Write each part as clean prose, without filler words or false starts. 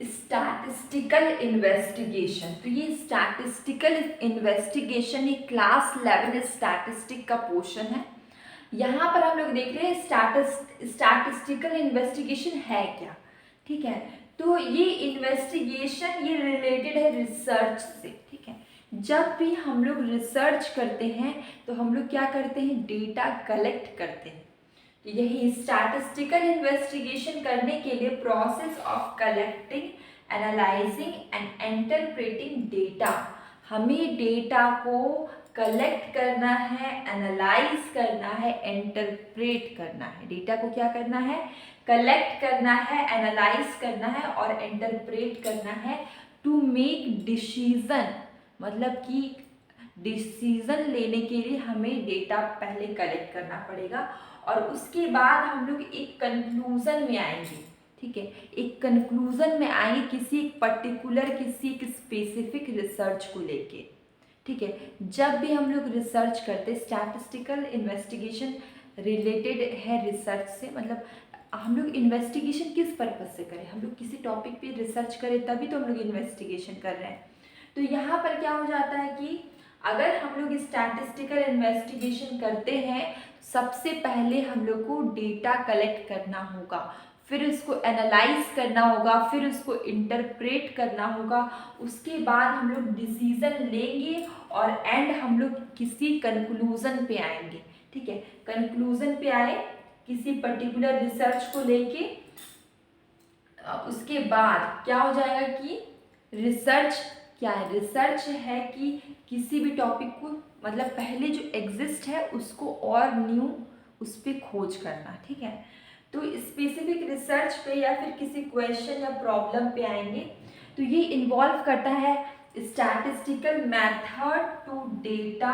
Statistical investigation. तो ये statistical investigation ये क्लास 11 स्टैटिस्टिक का पोर्शन है। यहाँ पर हम लोग देख रहे हैं स्टैटिस्टिकल इन्वेस्टिगेशन है क्या। ठीक है, तो ये इन्वेस्टिगेशन ये रिलेटेड है रिसर्च से। ठीक है, जब भी हम लोग रिसर्च करते हैं तो हम लोग क्या करते हैं, डेटा कलेक्ट करते हैं। तो यही स्टैटिस्टिकल इन्वेस्टिगेशन करने के लिए process of collecting, analysing and interpreting data, हमें डेटा को कलेक्ट करना है, एनालाइज करना है, इंटरप्रेट करना है। डेटा को क्या करना है, कलेक्ट करना है, एनालाइज करना है और इंटरप्रेट करना है टू मेक डिसीजन। मतलब कि डिसीजन लेने के लिए हमें डेटा पहले कलेक्ट करना पड़ेगा और उसके बाद हम लोग एक कंक्लूजन में आएंगे। ठीक है, एक कंक्लूजन में आएंगे किसी एक पर्टिकुलर, किसी एक स्पेसिफिक रिसर्च को लेके। ठीक है, जब भी हम लोग रिसर्च करते, स्टैटिस्टिकल इन्वेस्टिगेशन रिलेटेड है रिसर्च से। मतलब हम लोग इन्वेस्टिगेशन किस पर्पज से करें, हम लोग किसी टॉपिक पे रिसर्च करें तभी तो हम लोग इन्वेस्टिगेशन कर रहे हैं। तो यहाँ पर क्या हो जाता है कि अगर हम लोग स्टैटिस्टिकल इन्वेस्टिगेशन करते हैं, सबसे पहले हम लोग को डेटा कलेक्ट करना होगा, फिर उसको एनालाइज करना होगा, फिर उसको इंटरप्रेट करना होगा, उसके बाद हम लोग डिसीजन लेंगे और एंड हम लोग किसी कंक्लूजन पे आएंगे। ठीक है, कंक्लूजन पे आए किसी पर्टिकुलर रिसर्च को लेके, उसके बाद क्या हो जाएगा कि रिसर्च क्या है, रिसर्च है कि किसी भी टॉपिक को, मतलब पहले जो एग्जिस्ट है उसको और न्यू उस पर खोज करना। ठीक है, तो स्पेसिफिक रिसर्च पे या फिर किसी क्वेश्चन या प्रॉब्लम पे आएंगे तो ये इन्वॉल्व करता है statistical method to data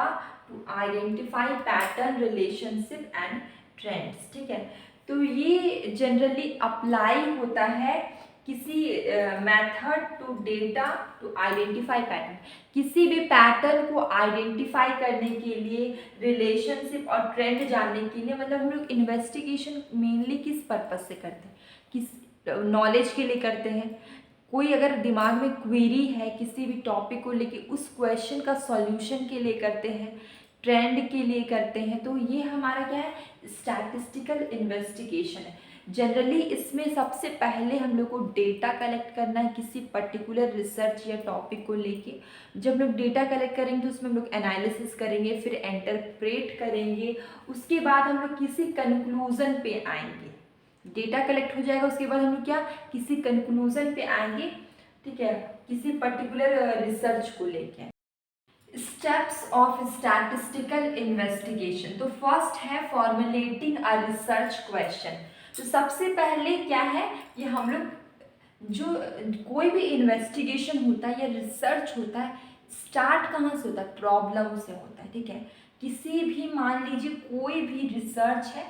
to identify pattern, relationship and trends. ठीक है, तो ये जनरली अप्लाई होता है किसी method to data to identify pattern, किसी भी पैटर्न को आइडेंटिफाई करने के लिए, रिलेशनशिप और ट्रेंड जानने के लिए। मतलब हम लोग इन्वेस्टिगेशन मेनली किस पर्पज से करते हैं, किस नॉलेज के लिए करते हैं। कोई अगर दिमाग में क्वेरी है किसी भी टॉपिक को लेके, उस क्वेश्चन का सॉल्यूशन के लिए करते हैं, ट्रेंड के लिए करते हैं, तो ये हमारा क्या है, स्टैटिस्टिकल इन्वेस्टिगेशन है। जनरली इसमें सबसे पहले हम लोग को डेटा कलेक्ट करना है किसी पर्टिकुलर रिसर्च या टॉपिक को लेके। जब लोग डेटा कलेक्ट करेंगे तो उसमें हम लोग एनालिसिस करेंगे, फिर इंटरप्रेट करेंगे, उसके बाद हम लोग किसी कंक्लूजन पे आएंगे। डेटा कलेक्ट हो जाएगा, उसके बाद हम लोग क्या, किसी कंक्लूजन पे आएंगे। ठीक है, किसी पर्टिकुलर रिसर्च को लेके। Steps of statistical investigation. तो फर्स्ट है फॉर्मुलेटिंग अ रिसर्च क्वेश्चन। तो सबसे पहले क्या है, ये हम लोग जो कोई भी इन्वेस्टिगेशन होता है या रिसर्च होता है, स्टार्ट कहाँ से होता है, प्रॉब्लम से होता है। ठीक है, किसी भी, मान लीजिए कोई भी रिसर्च है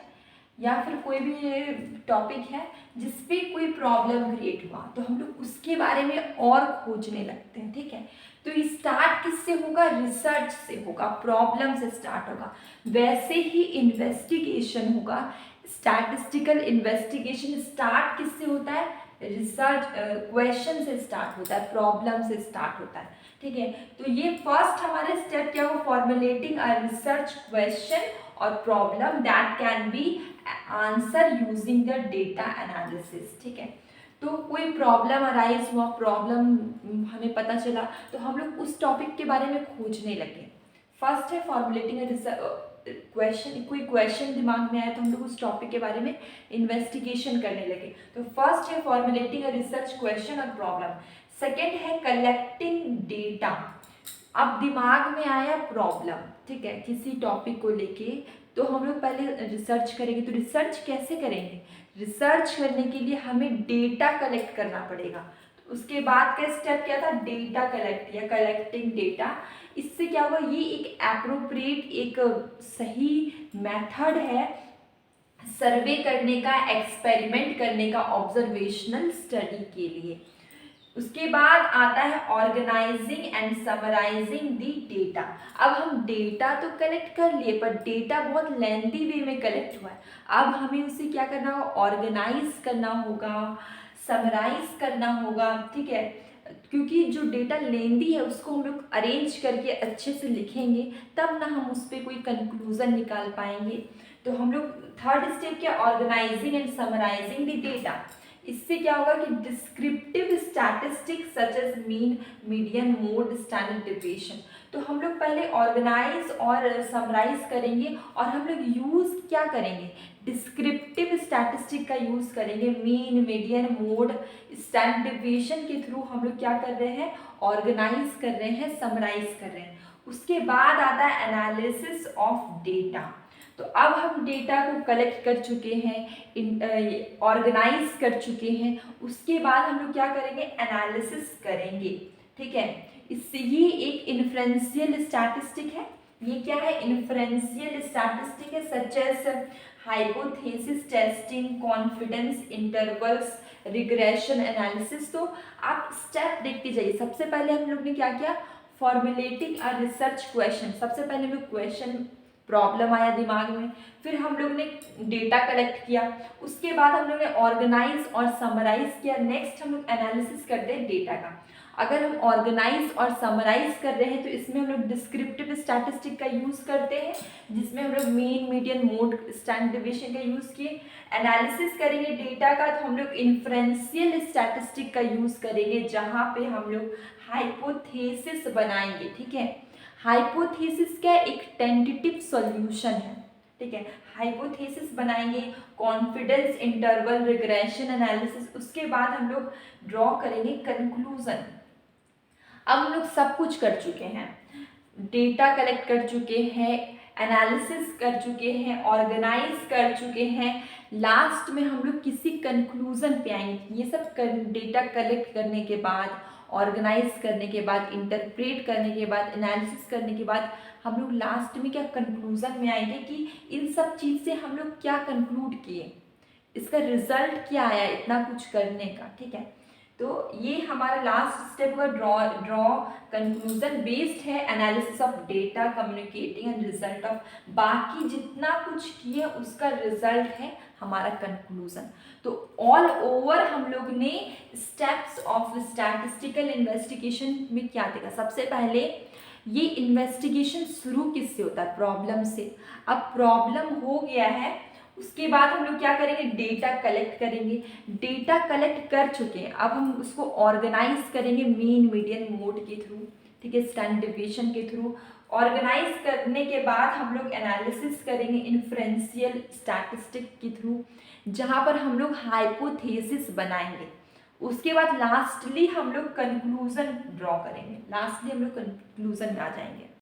या फिर कोई भी टॉपिक है जिस पे कोई प्रॉब्लम क्रिएट हुआ, तो हम लोग उसके बारे में और खोजने लगते हैं। ठीक है, तो स्टार्ट किससे होगा, रिसर्च से होगा, प्रॉब्लम से स्टार्ट होगा। वैसे ही इन्वेस्टिगेशन होगा, स्टैटिस्टिकल इन्वेस्टिगेशन स्टार्ट किससे होता है, रिसर्च क्वेश्चन से स्टार्ट होता है, प्रॉब्लम से स्टार्ट होता है। ठीक है, तो ये फर्स्ट हमारे स्टेप क्या हो, फॉर्मुलेटिंग अ रिसर्च क्वेश्चन और problem that can be answer using the data analysis. ठीक है, तो कोई प्रॉब्लम अराइज हुआ, प्रॉब्लम हमें पता चला, तो हम लोग उस टॉपिक के बारे में खोजने लगे। फर्स्ट है फॉर्मुलेटिंग क्वेश्चन, कोई क्वेश्चन दिमाग में आया तो हम लोग उस टॉपिक के बारे में इन्वेस्टिगेशन करने लगे। तो फर्स्ट है फॉर्मुलेटिंग अ रिसर्च क्वेश्चन और प्रॉब्लम। सेकेंड है कलेक्टिंग डेटा। अब दिमाग में आया प्रॉब्लम, ठीक है, किसी टॉपिक को लेके, तो हम लोग पहले रिसर्च करेंगे। तो रिसर्च कैसे करेंगे, रिसर्च करने के लिए हमें डेटा कलेक्ट करना पड़ेगा। तो उसके बाद का स्टेप क्या था, डेटा कलेक्ट या कलेक्टिंग डेटा। इससे क्या हुआ, ये एक एप्रोप्रिएट, एक सही मेथड है सर्वे करने का, एक्सपेरिमेंट करने का, ऑब्जर्वेशनल स्टडी के लिए। उसके बाद आता है organising and summarising the data. अब हम डेटा तो कलेक्ट कर लिए, पर डेटा बहुत लेंथी वे में कलेक्ट हुआ है। अब हमें उसे क्या करना होगा, ऑर्गेनाइज करना होगा, समराइज करना होगा, ठीक है, क्योंकि जो डेटा लेंदी है उसको हम लोग अरेंज करके अच्छे से लिखेंगे, तब ना हम उस पर कोई कंक्लूजन निकाल पाएंगे। तो हम लोग थर्ड स्टेप क्या, organizing and summarizing the data. इससे क्या होगा कि descriptive statistics such as mean, median, mode, standard deviation. तो हम लोग पहले ऑर्गेनाइज और समराइज करेंगे और हम लोग यूज़ क्या करेंगे, डिस्क्रिप्टिव स्टैटिस्टिक का यूज़ करेंगे, mean, median, mode, standard deviation के थ्रू हम लोग क्या कर रहे हैं, ऑर्गेनाइज कर रहे हैं, समराइज कर रहे हैं। उसके बाद आता है एनालिसिस ऑफ डेटा। तो अब हम डेटा को कलेक्ट कर चुके हैं, ऑर्गेनाइज कर चुके हैं, उसके बाद हम लोग क्या करेंगे, एनालिसिस करेंगे, ठीक है। इससे ये एक इन्फ्रेंशियल स्टैटिस्टिक है। ये क्या है, इन्फ्रेंशियल स्टैटिस्टिक है, such as hypothesis testing, confidence intervals, regression analysis. तो आप स्टेप देखते जाइए। सबसे पहले हम लोग ने क्या किया, फॉर्मुलेटिंग अ रिसर्च क्वेश्चन। सबसे पहले हम लोग क्वेश्चन, प्रॉब्लम आया दिमाग में, फिर हम लोग ने डेटा कलेक्ट किया, उसके बाद हम लोग ने ऑर्गेनाइज और समराइज किया, नेक्स्ट हम लोग एनालिसिस करते हैं डेटा का। अगर हम ऑर्गेनाइज और समराइज कर रहे हैं तो इसमें हम लोग डिस्क्रिप्टिव स्टैटिस्टिक का यूज़ करते हैं, जिसमें हम लोग mean, median, mode, standard deviation का यूज़ किए। एनालिसिस करेंगे डेटा का तो हम लोग इन्फ्रेंशियल स्टैटिस्टिक का यूज़ करेंगे, जहाँ पे हम लोग हाइपोथेसिस बनाएंगे, ठीक है। हाइपोथेसिस क्या, एक टेंटेटिव सॉल्यूशन है, ठीक है। हाइपोथेसिस बनाएंगे, कॉन्फिडेंस इंटरवल, रिग्रेशन एनालिसिस, उसके बाद हम लोग ड्रॉ करेंगे कंक्लूजन। अब हम लोग सब कुछ कर चुके हैं, डेटा कलेक्ट कर चुके हैं, एनालिसिस कर चुके हैं, ऑर्गेनाइज कर चुके हैं, लास्ट में हम लोग किसी कंक्लूजन पे आएंगे। ये सब डेटा कलेक्ट करने के बाद, ऑर्गेनाइज करने के बाद, इंटरप्रेट करने के बाद, एनालिसिस करने के बाद हम लोग लास्ट में क्या कंक्लूजन में आएंगे कि इन सब चीज़ से हम लोग क्या कंक्लूड किए, इसका रिजल्ट क्या आया इतना कुछ करने का, ठीक है। तो ये हमारा लास्ट स्टेप हुआ, ड्रॉ कंक्लूजन बेस्ड है, analysis of data, communicating and result of, बाकी जितना कुछ किए उसका रिजल्ट है हमारा कंक्लूजन। तो ऑल ओवर हम लोग ने स्टेप्स ऑफ स्टैटिस्टिकल इन्वेस्टिगेशन में क्या देखा। सबसे पहले ये इन्वेस्टिगेशन शुरू किससे होता है, प्रॉब्लम से। अब प्रॉब्लम हो गया है, उसके बाद हम लोग क्या करेंगे, डेटा कलेक्ट करेंगे। डेटा कलेक्ट कर चुके हैं, अब हम उसको ऑर्गेनाइज करेंगे मीन, मीडियन, मोड के थ्रू, ठीक है, स्टैंडर्ड डेविएशन के थ्रू। ऑर्गेनाइज करने के बाद हम लोग एनालिसिस करेंगे इन्फ्रेंशियल स्टैटिस्टिक के थ्रू, जहाँ पर हम लोग हाइपोथेसिस बनाएंगे। उसके बाद लास्टली हम लोग कंक्लूजन ड्रॉ करेंगे, लास्टली हम लोग कंक्लूजन में आ जाएंगे।